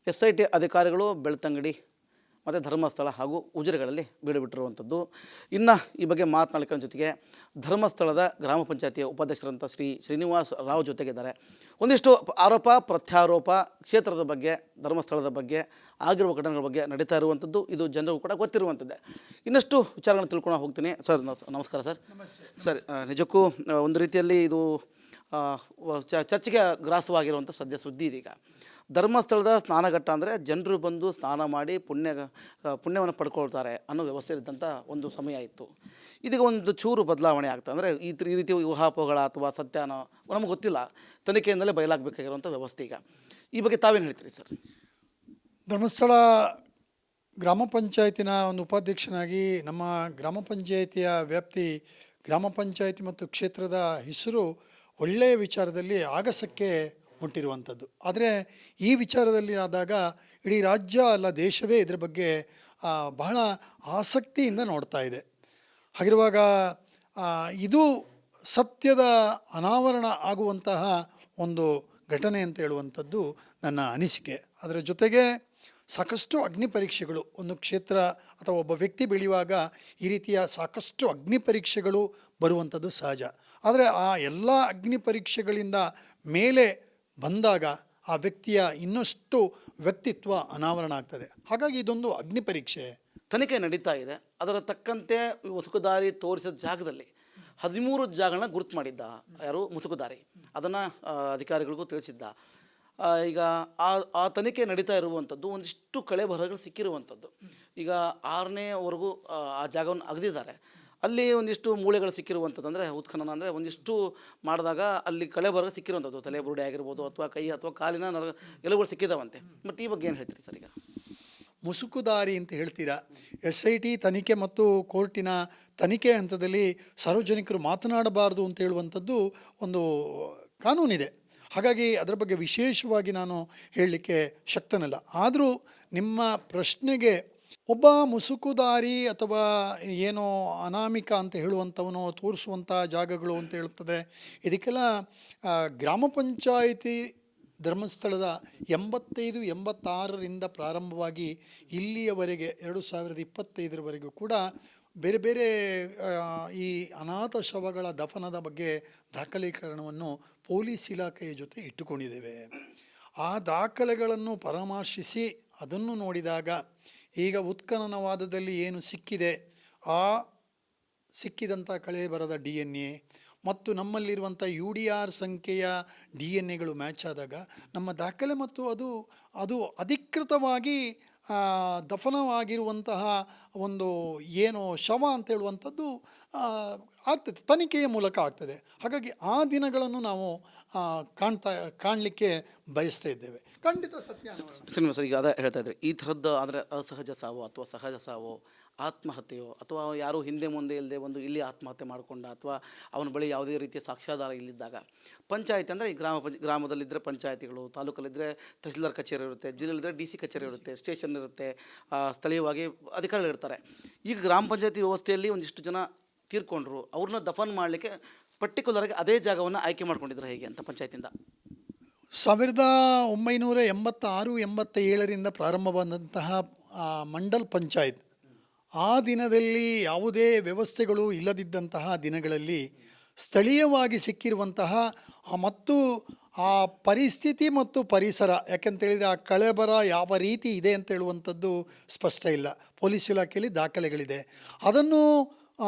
SIT ಅಧಿಕಾರಿಗಳು ಬೆಳ್ತಂಗಡಿ ಮತ್ತು ಧರ್ಮಸ್ಥಳ ಹಾಗೂ ಉಜಿರೆಗಳಲ್ಲಿ ಬೀಡುಬಿಟ್ಟಿರುವಂಥದ್ದು. ಇನ್ನು ಈ ಬಗ್ಗೆ ಮಾತನಾಡಲಿಕ್ಕೆ ಜೊತೆಗೆ ಧರ್ಮಸ್ಥಳದ ಗ್ರಾಮ ಪಂಚಾಯತಿಯ ಉಪಾಧ್ಯಕ್ಷರಂಥ ಶ್ರೀ ಶ್ರೀನಿವಾಸ್ ರಾವ್ ಜೊತೆಗಿದ್ದಾರೆ. ಒಂದಿಷ್ಟು ಆರೋಪ ಪ್ರತ್ಯಾರೋಪ ಕ್ಷೇತ್ರದ ಬಗ್ಗೆ, ಧರ್ಮಸ್ಥಳದ ಬಗ್ಗೆ ಆಗಿರುವ ಘಟನೆಗಳ ಬಗ್ಗೆ ನಡೀತಾ ಇರುವಂಥದ್ದು ಇದು ಜನರಿಗೂ ಕೂಡ ಗೊತ್ತಿರುವಂಥದ್ದೇ. ಇನ್ನಷ್ಟು ವಿಚಾರಗಳನ್ನು ತಿಳ್ಕೊಂಡು ಹೋಗ್ತೀನಿ. ಸರ್ ನಮಸ್ಕಾರ ಸರ್. ಸರ್ ನಿಜಕ್ಕೂ ಒಂದು ರೀತಿಯಲ್ಲಿ ಇದು ಚರ್ಚೆಗೆ ಗ್ರಾಸವಾಗಿರುವಂಥ ಸದ್ಯ ಸುದ್ದಿ ಇದೀಗ. ಧರ್ಮಸ್ಥಳದ ಸ್ನಾನಘಟ್ಟ ಅಂದರೆ ಜನರು ಬಂದು ಸ್ನಾನ ಮಾಡಿ ಪುಣ್ಯವನ್ನು ಪಡ್ಕೊಳ್ತಾರೆ ಅನ್ನೋ ವ್ಯವಸ್ಥೆ ಇದ್ದಂಥ ಒಂದು ಸಮಯ ಇತ್ತು. ಇದೀಗ ಒಂದು ಚೂರು ಬದಲಾವಣೆ ಆಗ್ತದೆ. ಅಂದರೆ ಈ ರೀತಿ ಊಹಾಪೋಹಗಳ ಅಥವಾ ಸತ್ಯನೋ ನಮಗೆ ಗೊತ್ತಿಲ್ಲ, ತನಿಖೆಯಿಂದಲೇ ಬಯಲಾಗಬೇಕಾಗಿರುವಂಥ ವ್ಯವಸ್ಥೆ ಈಗ. ಈ ಬಗ್ಗೆ ತಾವೇನು ಹೇಳ್ತೀರಿ ಸರ್? ಧರ್ಮಸ್ಥಳ ಗ್ರಾಮ ಪಂಚಾಯತಿನ ಒಂದು ಉಪಾಧ್ಯಕ್ಷನಾಗಿ ನಮ್ಮ ಗ್ರಾಮ ಪಂಚಾಯತಿಯ ವ್ಯಾಪ್ತಿ, ಗ್ರಾಮ ಪಂಚಾಯತಿ ಮತ್ತು ಕ್ಷೇತ್ರದ ಹೆಸರು ಒಳ್ಳೆಯ ವಿಚಾರದಲ್ಲಿ ಆಗಸಕ್ಕೆ ಮುಟ್ಟಿರುವಂಥದ್ದು. ಆದರೆ ಈ ವಿಚಾರದಲ್ಲಿ ಆದಾಗ ಇಡೀ ರಾಜ್ಯ ಅಲ್ಲ ದೇಶವೇ ಇದರ ಬಗ್ಗೆ ಬಹಳ ಆಸಕ್ತಿಯಿಂದ ನೋಡ್ತಾ ಇದೆ. ಹಾಗಿರುವಾಗ ಇದು ಸತ್ಯದ ಅನಾವರಣ ಆಗುವಂತಹ ಒಂದು ಘಟನೆ ಅಂತ ಹೇಳುವಂಥದ್ದು ನನ್ನ ಅನಿಸಿಕೆ. ಅದರ ಜೊತೆಗೆ ಸಾಕಷ್ಟು ಅಗ್ನಿ ಪರೀಕ್ಷೆಗಳು ಒಂದು ಕ್ಷೇತ್ರ ಅಥವಾ ಒಬ್ಬ ವ್ಯಕ್ತಿ ಬೆಳೆಯುವಾಗ ಈ ರೀತಿಯ ಸಾಕಷ್ಟು ಅಗ್ನಿ ಪರೀಕ್ಷೆಗಳು ಬರುವಂಥದ್ದು ಸಹಜ. ಆದರೆ ಆ ಎಲ್ಲ ಅಗ್ನಿ ಪರೀಕ್ಷೆಗಳಿಂದ ಮೇಲೆ ಬಂದಾಗ ಆ ವ್ಯಕ್ತಿಯ ಇನ್ನಷ್ಟು ವ್ಯಕ್ತಿತ್ವ ಅನಾವರಣ ಆಗ್ತದೆ. ಹಾಗಾಗಿ ಇದೊಂದು ಅಗ್ನಿ ಪರೀಕ್ಷೆ. ತನಿಖೆ ನಡೀತಾ ಇದೆ. ಅದರ ತಕ್ಕಂತೆ ಮುಸುಕುದಾರಿ ತೋರಿಸಿದ ಜಾಗದಲ್ಲಿ 13 ಜಾಗಗಳನ್ನ ಗುರುತು ಮಾಡಿದ್ದ ಯಾರು ಮುಸುಕುದಾರಿ, ಅದನ್ನು ಅಧಿಕಾರಿಗಳಿಗೂ ತಿಳಿಸಿದ್ದ. ಈಗ ಆ ತನಿಖೆ ನಡೀತಾ ಇರುವಂಥದ್ದು ಒಂದಿಷ್ಟು ಕಳೆ ಬರಹಗಳು ಸಿಕ್ಕಿರುವಂಥದ್ದು. ಈಗ 6ನೇವರೆಗೂ ಆ ಜಾಗವನ್ನು ಅಗದಿದ್ದಾರೆ. ಅಲ್ಲಿ ಒಂದಿಷ್ಟು ಮೂಳೆಗಳು ಸಿಕ್ಕಿರುವಂಥದ್ದು, ಅಂದರೆ ಉತ್ಖನನ ಅಂದರೆ ಒಂದಿಷ್ಟು ಮಾಡಿದಾಗ ಅಲ್ಲಿ ಕಳೆ ಬರಹ ಸಿಕ್ಕಿರುವಂಥದ್ದು, ತಲೆ ಬುರುಡೆ ಆಗಿರ್ಬೋದು ಅಥವಾ ಕೈ ಅಥವಾ ಕಾಲಿನ ಎಲುಬುಗಳು ಸಿಕ್ಕಿದಾವಂತೆ. ಮತ್ತು ಈ ಬಗ್ಗೆ ಏನು ಹೇಳ್ತೀರಿ ಸರ್? ಈಗ ಮುಸುಕುದಾರಿ ಅಂತ ಹೇಳ್ತೀರಾ. SIT ತನಿಖೆ ಮತ್ತು ಕೋರ್ಟಿನ ತನಿಖೆ ಹಂತದಲ್ಲಿ ಸಾರ್ವಜನಿಕರು ಮಾತನಾಡಬಾರ್ದು ಅಂತ ಹೇಳುವಂಥದ್ದು ಒಂದು ಕಾನೂನಿದೆ. ಹಾಗಾಗಿ ಅದರ ಬಗ್ಗೆ ವಿಶೇಷವಾಗಿ ನಾನು ಹೇಳಲಿಕ್ಕೆ ಶಕ್ತನಲ್ಲ. ಆದರೂ ನಿಮ್ಮ ಪ್ರಶ್ನೆಗೆ ಒಬ್ಬ ಮುಸುಕುದಾರಿ ಅಥವಾ ಏನೋ ಅನಾಮಿಕ ಅಂತ ಹೇಳುವಂಥವನು ತೋರಿಸುವಂಥ ಜಾಗಗಳು ಅಂತ ಹೇಳ್ತದೆ. ಇದಕ್ಕೆಲ್ಲ ಗ್ರಾಮ ಪಂಚಾಯಿತಿ ಧರ್ಮಸ್ಥಳದ 85-86ರಿಂದ ಪ್ರಾರಂಭವಾಗಿ ಇಲ್ಲಿಯವರೆಗೆ 2025ರವರೆಗೂ ಕೂಡ ಬೇರೆ ಬೇರೆ ಈ ಅನಾಥ ಶವಗಳ ದಫನದ ಬಗ್ಗೆ ದಾಖಲೀಕರಣವನ್ನು ಪೊಲೀಸ್ ಇಲಾಖೆಯ ಜೊತೆ ಇಟ್ಟುಕೊಂಡಿದ್ದೇವೆ. ಆ ದಾಖಲೆಗಳನ್ನು ಪರಾಮರ್ಶಿಸಿ ಅದನ್ನು ನೋಡಿದಾಗ ಈಗ ಉತ್ಖನನವಾದದಲ್ಲಿ ಏನು ಸಿಕ್ಕಿದೆ, ಆ ಸಿಕ್ಕಿದಂಥ ಕಳೆ ಬರದ DNA ಮತ್ತು ನಮ್ಮಲ್ಲಿರುವಂಥ UDR ಸಂಖ್ಯೆಯ DNAಗಳು ಮ್ಯಾಚ್ ಆದಾಗ ನಮ್ಮ ದಾಖಲೆ ಮತ್ತು ಅದು ಅಧಿಕೃತವಾಗಿ ದಫನವಾಗಿರುವಂತಹ ಒಂದು ಏನು ಶವ ಅಂತ ಹೇಳುವಂಥದ್ದು ಆಗ್ತದೆ, ತನಿಖೆಯ ಮೂಲಕ ಆಗ್ತದೆ. ಹಾಗಾಗಿ ಆ ದಿನಗಳನ್ನು ನಾವು ಕಾಣಲಿಕ್ಕೆ ಬಯಸ್ತಾ ಇದ್ದೇವೆ. ಖಂಡಿತ ಸತ್ಯ ಶ್ರೀನಿವಾಸ ಈಗ ಅದೇ ಹೇಳ್ತಾ ಇದ್ರಿ. ಈ ಥರದ್ದು ಆದರೆ ಅಸಹಜ ಸಾವು ಅಥವಾ ಸಹಜ ಸಾವು, ಆತ್ಮಹತ್ಯೆಯೋ ಅಥವಾ ಯಾರೂ ಹಿಂದೆ ಮುಂದೆ ಇಲ್ಲದೆ ಒಂದು ಇಲ್ಲಿ ಆತ್ಮಹತ್ಯೆ ಮಾಡಿಕೊಂಡ ಅಥವಾ ಅವನ ಬಳಿ ಯಾವುದೇ ರೀತಿಯ ಸಾಕ್ಷ್ಯಾಧಾರ ಇಲ್ಲಿದ್ದಾಗ ಪಂಚಾಯತಿ ಅಂದರೆ ಈ ಗ್ರಾಮದಲ್ಲಿದ್ದರೆ ಪಂಚಾಯತಿಗಳು, ತಾಲೂಕಲ್ಲಿದ್ದರೆ ತಹಸೀಲ್ದಾರ್ ಕಚೇರಿ ಇರುತ್ತೆ, ಜಿಲ್ಲೆಯಲ್ಲಿದ್ದರೆ DC ಕಚೇರಿ ಇರುತ್ತೆ, ಸ್ಟೇಷನ್ ಇರುತ್ತೆ, ಸ್ಥಳೀಯವಾಗಿ ಅಧಿಕಾರಿಗಳಿರ್ತಾರೆ. ಈಗ ಗ್ರಾಮ ಪಂಚಾಯತಿ ವ್ಯವಸ್ಥೆಯಲ್ಲಿ ಒಂದಿಷ್ಟು ಜನ ತೀರ್ಕೊಂಡ್ರು, ಅವ್ರನ್ನ ದಫನ್ ಮಾಡಲಿಕ್ಕೆ ಪರ್ಟಿಕ್ಯುಲರಾಗಿ ಅದೇ ಜಾಗವನ್ನು ಆಯ್ಕೆ ಮಾಡ್ಕೊಂಡಿದ್ರು ಹೇಗೆ ಅಂತ ಪಂಚಾಯತಿಂದ 1986-87ರಿಂದ ಪ್ರಾರಂಭವಾದಂತಹ ಮಂಡಲ್ ಪಂಚಾಯತ್ ಆ ದಿನದಲ್ಲಿ ಯಾವುದೇ ವ್ಯವಸ್ಥೆಗಳು ಇಲ್ಲದಿದ್ದಂತಹ ದಿನಗಳಲ್ಲಿ ಸ್ಥಳೀಯವಾಗಿ ಸಿಕ್ಕಿರುವಂತಹ ಮತ್ತು ಆ ಪರಿಸ್ಥಿತಿ ಮತ್ತು ಪರಿಸರ, ಯಾಕೆಂತೇಳಿದರೆ ಆ ಕಳೆಬರ ಯಾವ ರೀತಿ ಇದೆ ಅಂತ ಹೇಳುವಂಥದ್ದು ಸ್ಪಷ್ಟ ಇಲ್ಲ. ಪೊಲೀಸ್ ಇಲಾಖೆಯಲ್ಲಿ ದಾಖಲೆಗಳಿದೆ. ಅದನ್ನು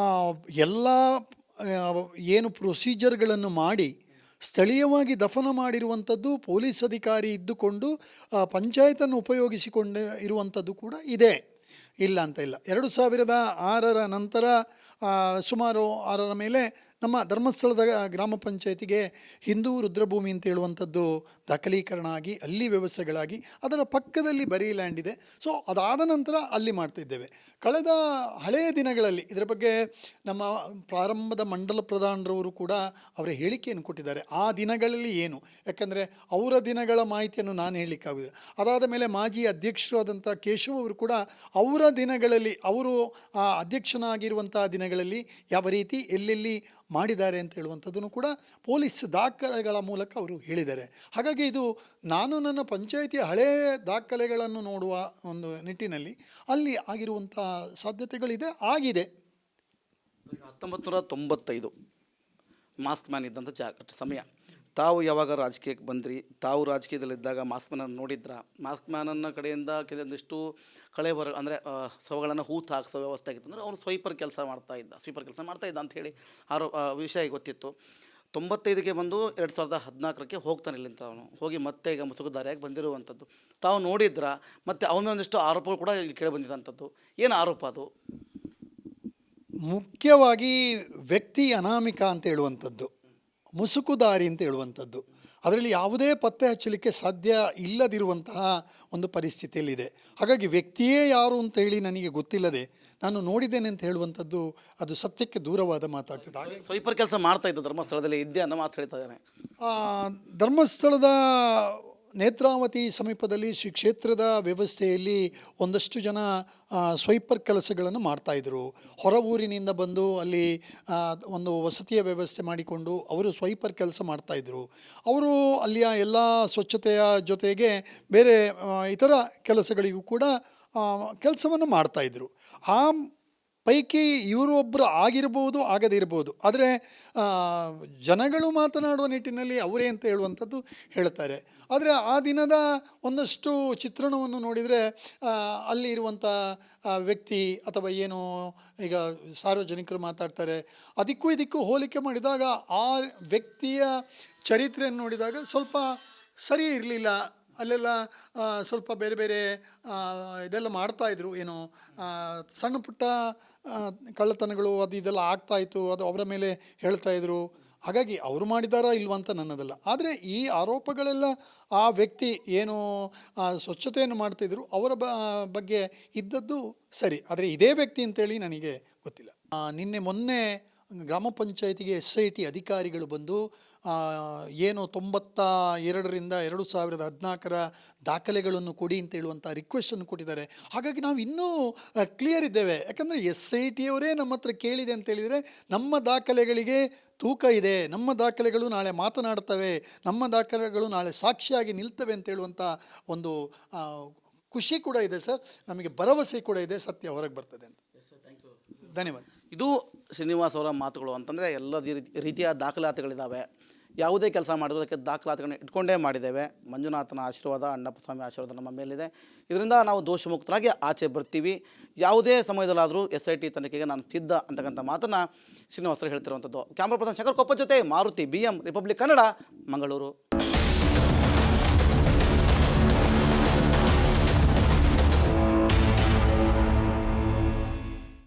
ಎಲ್ಲ ಏನು ಪ್ರೊಸೀಜರ್ಗಳನ್ನು ಮಾಡಿ ಸ್ಥಳೀಯವಾಗಿ ದಫನ ಮಾಡಿರುವಂಥದ್ದು ಪೊಲೀಸ್ ಅಧಿಕಾರಿ ಇದ್ದುಕೊಂಡು ಪಂಚಾಯತನ್ನು ಉಪಯೋಗಿಸಿಕೊಂಡು ಇರುವಂಥದ್ದು ಕೂಡ ಇದೆ, ಇಲ್ಲ ಅಂತ ಇಲ್ಲ. 2006ರ ನಂತರ ಸುಮಾರು 6ರ ಮೇಲೆ ನಮ್ಮ ಧರ್ಮಸ್ಥಳದ ಗ್ರಾಮ ಪಂಚಾಯತಿಗೆ ಹಿಂದೂ ರುದ್ರಭೂಮಿ ಅಂತ ಹೇಳುವಂಥದ್ದು ದಾಖಲೀಕರಣ ಆಗಿ ಅಲ್ಲಿ ವ್ಯವಸ್ಥೆಗಳಾಗಿ ಅದರ ಪಕ್ಕದಲ್ಲಿ ಬರೀ ಲ್ಯಾಂಡ್ ಇದೆ. ಸೊ ಅದಾದ ನಂತರ ಅಲ್ಲಿ ಮಾಡ್ತಿದ್ದೇವೆ. ಕಳೆದ ಹಳೆಯ ದಿನಗಳಲ್ಲಿ ಇದರ ಬಗ್ಗೆ ನಮ್ಮ ಪ್ರಾರಂಭದ ಮಂಡಲ ಪ್ರಧಾನರವರು ಕೂಡ ಅವರ ಹೇಳಿಕೆಯನ್ನು ಕೊಟ್ಟಿದ್ದಾರೆ. ಆ ದಿನಗಳಲ್ಲಿ ಏನು, ಯಾಕಂದರೆ ಅವರ ದಿನಗಳ ಮಾಹಿತಿಯನ್ನು ನಾನು ಹೇಳಲಿಕ್ಕಾಗೋದಿಲ್ಲ. ಅದಾದ ಮೇಲೆ ಮಾಜಿ ಅಧ್ಯಕ್ಷರಾದಂಥ ಕೇಶವ್ ಅವರು ಕೂಡ ಅವರ ದಿನಗಳಲ್ಲಿ ಅವರು ಅಧ್ಯಕ್ಷನಾಗಿರುವಂಥ ದಿನಗಳಲ್ಲಿ ಯಾವ ರೀತಿ ಎಲ್ಲೆಲ್ಲಿ ಮಾಡಿದ್ದಾರೆ ಅಂತ ಹೇಳುವಂಥದ್ದನ್ನು ಕೂಡ ಪೊಲೀಸ್ ದಾಖಲೆಗಳ ಮೂಲಕ ಅವರು ಹೇಳಿದ್ದಾರೆ. ಹಾಗಾಗಿ ಇದು ನಾನು ನನ್ನ ಪಂಚಾಯಿತಿಯ ಹಳೆಯ ದಾಖಲೆಗಳನ್ನು ನೋಡುವ ಒಂದು ನಿಟ್ಟಿನಲ್ಲಿ ಅಲ್ಲಿ ಆಗಿರುವಂಥ ಸಾಧ್ಯತೆಗಳಿದೆ, ಆಗಿದೆ. 1995 ಮಾಸ್ಕ್ ಮ್ಯಾನ್ ಇದ್ದಂಥ ಸಮಯ. ತಾವು ಯಾವಾಗ ರಾಜಕೀಯಕ್ಕೆ ಬಂದ್ರಿ, ತಾವು ರಾಜಕೀಯದಲ್ಲಿದ್ದಾಗ ಮಾಸ್ಕ್ ಮ್ಯಾನನ್ನು ನೋಡಿದ್ರ? ಮಾಸ್ಕ್ ಮ್ಯಾನನ್ನ ಕಡೆಯಿಂದ ಕೆಲವೊಂದಿಷ್ಟು ಕಳೆಬರ ಅಂದರೆ ಶವಗಳನ್ನು ಹೂತು ಹಾಕಿಸೋ ವ್ಯವಸ್ಥೆ ಆಗಿತ್ತು. ಅಂದರೆ ಅವನು ಸ್ವೀಪರ್ ಕೆಲಸ ಮಾಡ್ತಾ ಇದ್ದ ಅಂಥೇಳಿ ವಿಷಯ ಗೊತ್ತಿತ್ತು. 95ಕ್ಕೆ ಬಂದು 2014ಕ್ಕೆ ಹೋಗ್ತಾನೆ ಇಲ್ಲಿಂದ ಅವನು ಹೋಗಿ ಮತ್ತೆ ಈಗ ಮುಸುಗುದಾರಿಯಾಗಿ ಬಂದಿರುವಂಥದ್ದು ತಾವು ನೋಡಿದ್ರ? ಮತ್ತು ಅವನ ಒಂದಿಷ್ಟು ಆರೋಪಗಳು ಕೂಡ ಇಲ್ಲಿ ಕೇಳಿ ಬಂದಿದ್ದಂಥದ್ದು. ಏನು ಆರೋಪ ಅದು? ಮುಖ್ಯವಾಗಿ ವ್ಯಕ್ತಿ ಅನಾಮಿಕ ಅಂತ ಹೇಳುವಂಥದ್ದು, ಮುಸುಕುದಾರಿ ಅಂತ ಹೇಳುವಂಥದ್ದು, ಅದರಲ್ಲಿ ಯಾವುದೇ ಪತ್ತೆ ಹಚ್ಚಲಿಕ್ಕೆ ಸಾಧ್ಯ ಇಲ್ಲದಿರುವಂತಹ ಒಂದು ಪರಿಸ್ಥಿತಿಯಲ್ಲಿದೆ. ಹಾಗಾಗಿ ವ್ಯಕ್ತಿಯೇ ಯಾರು ಅಂತ ಹೇಳಿ ನನಗೆ ಗೊತ್ತಿಲ್ಲದೆ ನಾನು ನೋಡಿದ್ದೇನೆ ಅಂತ ಹೇಳುವಂಥದ್ದು ಅದು ಸತ್ಯಕ್ಕೆ ದೂರವಾದ ಮಾತಾಗ್ತದೆ. ಹಾಗೆ ಸ್ವೈಪರ್ ಕೆಲಸ ಮಾಡ್ತಾ ಇದ್ದ ಧರ್ಮಸ್ಥಳದಲ್ಲಿ ಇದ್ದೆ ಅನ್ನೋ ಮಾತು ಹೇಳ್ತಾ ಇದ್ದಾನೆ. ಧರ್ಮಸ್ಥಳದ ನೇತ್ರಾವತಿ ಸಮೀಪದಲ್ಲಿ ಶ್ರೀ ಕ್ಷೇತ್ರದ ವ್ಯವಸ್ಥೆಯಲ್ಲಿ ಒಂದಷ್ಟು ಜನ ಸ್ವೈಪರ್ ಕೆಲಸಗಳನ್ನು ಮಾಡ್ತಾಯಿದ್ರು. ಹೊರ ಊರಿನಿಂದ ಬಂದು ಅಲ್ಲಿ ಒಂದು ವಸತಿಯ ವ್ಯವಸ್ಥೆ ಮಾಡಿಕೊಂಡು ಅವರು ಸ್ವೈಪರ್ ಕೆಲಸ ಮಾಡ್ತಾಯಿದ್ರು. ಅವರು ಅಲ್ಲಿಯ ಎಲ್ಲ ಸ್ವಚ್ಛತೆಯ ಜೊತೆಗೆ ಬೇರೆ ಇತರ ಕೆಲಸಗಳಿಗೂ ಕೂಡ ಕೆಲಸವನ್ನು ಮಾಡ್ತಾಯಿದ್ರು. ಆ ಪೈಕಿ ಇವರು ಒಬ್ಬರು ಆಗಿರ್ಬೋದು, ಆಗದೇ ಇರ್ಬೋದು. ಆದರೆ ಜನಗಳು ಮಾತನಾಡುವ ನಿಟ್ಟಿನಲ್ಲಿ ಅವರೇ ಅಂತ ಹೇಳುವಂಥದ್ದು ಹೇಳ್ತಾರೆ. ಆದರೆ ಆ ದಿನದ ಒಂದಷ್ಟು ಚಿತ್ರಣವನ್ನು ನೋಡಿದರೆ ಅಲ್ಲಿ ಇರುವಂಥ ವ್ಯಕ್ತಿ ಅಥವಾ ಏನು ಈಗ ಸಾರ್ವಜನಿಕರು ಮಾತಾಡ್ತಾರೆ, ಅದಕ್ಕೂ ಇದಕ್ಕೂ ಹೋಲಿಕೆ ಮಾಡಿದಾಗ ಆ ವ್ಯಕ್ತಿಯ ಚರಿತ್ರೆಯನ್ನು ನೋಡಿದಾಗ ಸ್ವಲ್ಪ ಸರಿ ಇರಲಿಲ್ಲ. ಅಲ್ಲೆಲ್ಲ ಸ್ವಲ್ಪ ಬೇರೆ ಬೇರೆ ಇದೆಲ್ಲ ಮಾಡ್ತಾಯಿದ್ರು, ಏನು ಸಣ್ಣ ಪುಟ್ಟ ಕಳ್ಳತನಗಳು ಅದು ಇದೆಲ್ಲ ಆಗ್ತಾಯಿತ್ತು, ಅದು ಅವರ ಮೇಲೆ ಹೇಳ್ತಾಯಿದ್ರು. ಹಾಗಾಗಿ ಅವರು ಮಾಡಿದಾರಾ ಇಲ್ವಂತ ನನ್ನದಲ್ಲ. ಆದರೆ ಈ ಆರೋಪಗಳೆಲ್ಲ ಆ ವ್ಯಕ್ತಿ ಏನು ಸ್ವಚ್ಛತೆಯನ್ನು ಮಾಡ್ತಾಯಿದ್ರು ಅವರ ಬಗ್ಗೆ ಇದ್ದದ್ದು ಸರಿ. ಆದರೆ ಇದೇ ವ್ಯಕ್ತಿ ಅಂತೇಳಿ ನನಗೆ ಗೊತ್ತಿಲ್ಲ. ಮೊನ್ನೆ ಗ್ರಾಮ ಪಂಚಾಯತಿಗೆ SIT ಅಧಿಕಾರಿಗಳು ಬಂದು ಏನು 92ರಿಂದ 2014 ದಾಖಲೆಗಳನ್ನು ಕೊಡಿ ಅಂತ ಹೇಳುವಂಥ ರಿಕ್ವೆಸ್ಟನ್ನು ಕೊಟ್ಟಿದ್ದಾರೆ. ಹಾಗಾಗಿ ನಾವು ಇನ್ನೂ ಕ್ಲಿಯರ್ ಇದ್ದೇವೆ. ಯಾಕಂದರೆ SIT ಅವರೇ ನಮ್ಮ ಹತ್ರ ಕೇಳಿದೆ ಅಂತೇಳಿದರೆ ನಮ್ಮ ದಾಖಲೆಗಳಿಗೆ ತೂಕ ಇದೆ, ನಮ್ಮ ದಾಖಲೆಗಳು ನಾಳೆ ಮಾತನಾಡ್ತವೆ, ನಮ್ಮ ದಾಖಲೆಗಳು ನಾಳೆ ಸಾಕ್ಷಿಯಾಗಿ ನಿಲ್ತವೆ ಅಂತ ಹೇಳುವಂಥ ಒಂದು ಖುಷಿ ಕೂಡ ಇದೆ ಸರ್, ನಮಗೆ ಭರವಸೆ ಕೂಡ ಇದೆ, ಸತ್ಯ ಹೊರಗೆ ಬರ್ತದೆ ಅಂತ. ಧನ್ಯವಾದ. ಇದು ಶ್ರೀನಿವಾಸ್ ಅವರ ಮಾತುಗಳು. ಅಂತಂದರೆ ಎಲ್ಲ ರೀತಿಯ ದಾಖಲಾತಿಗಳಿದ್ದಾವೆ. ಯಾವುದೇ ಕೆಲಸ ಮಾಡಿದ್ರು ಅದಕ್ಕೆ ದಾಖಲಾತಿಗಳನ್ನ ಇಟ್ಕೊಂಡೇ ಮಾಡಿದ್ದೇವೆ. ಮಂಜುನಾಥನ ಆಶೀರ್ವಾದ, ಅಣ್ಣಪ್ಪ ಸ್ವಾಮಿ ಆಶೀರ್ವಾದ ನಮ್ಮ ಮೇಲಿದೆ. ಇದರಿಂದ ನಾವು ದೋಷಮುಕ್ತರಾಗಿ ಆಚೆ ಬರ್ತೀವಿ. ಯಾವುದೇ ಸಮಯದಲ್ಲಾದರೂ SIT ತನಿಖೆಗೆ ನಾನು ಸಿದ್ಧ ಅಂತಕ್ಕಂಥ ಮಾತನ್ನು ಶ್ರೀನಿವಾಸರು ಹೇಳ್ತಿರುವಂಥದ್ದು. ಕ್ಯಾಮ್ರಾ ಪರ್ಸನ್ ಶಂಕರ್ ಕೊಪ್ಪ ಜೊತೆ ಮಾರುತಿ BM ರಿಪಬ್ಲಿಕ್ ಕನ್ನಡ, ಮಂಗಳೂರು.